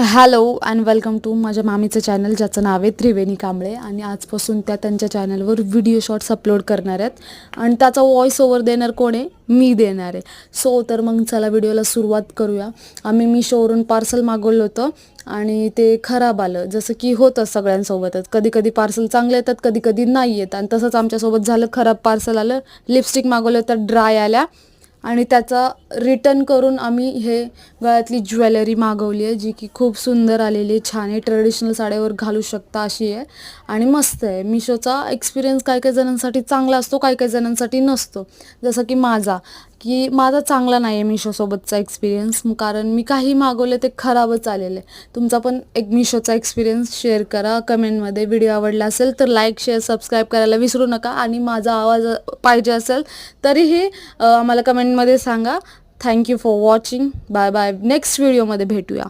Hello and welcome to माझ्या मामीचं channel ज्याचं नाव आहे त्रिवेणी कांबळे. आणि आजपासून त्या त्यांच्या चॅनलवर व्हिडिओ शॉर्ट्स अपलोड करणार आहेत आणि त्याचा व्हॉइस ओव्हर देणार कोण आहे? मी देणार आहे. सो तर मग चला व्हिडिओला सुरुवात करूया. आम्ही मिशोवरून पार्सल मागवलं होतं आणि ते खराब आलं. जसं की होतं सगळ्यांसोबतच, कधी कधी पार्सल चांगले येतात, कधी कधी नाही येत. आणि तसंच आमच्यासोबत झालं, खराब पार्सल आलं. लिपस्टिक मागवलं तर ड्राय आल्या आणि त्याचा रिटर्न करून आम्ही हे गळ्यातली ज्वेलरी मागवली आहे, जी की खूप सुंदर आलेली आहे, छान आहे, ट्रेडिशनल साड्यावर घालू शकता अशी आहे आणि मस्त आहे. मिशोचा एक्सपिरियन्स काही काही जणांसाठी चांगला असतो, काही काही जणांसाठी नसतो. जसं की माझा चांगला नाही आहे मिशोसोबतचा एक्सपिरियन्स, कारण मी काही मागवले ते खराबच आलेले. तुमचा पण एक मिशोचा एक्सपिरियन्स शेअर करा कमेंटमध्ये. व्हिडिओ आवडला असेल तर लाईक शेअर सबस्क्राईब करायला विसरू नका. आणि माझा आवाज पाहिजे असेल तरीही आम्हाला कमेंटमध्ये सांगा. Thank you for watching. Bye bye. Next व्हिडिओमध्ये भेटूया.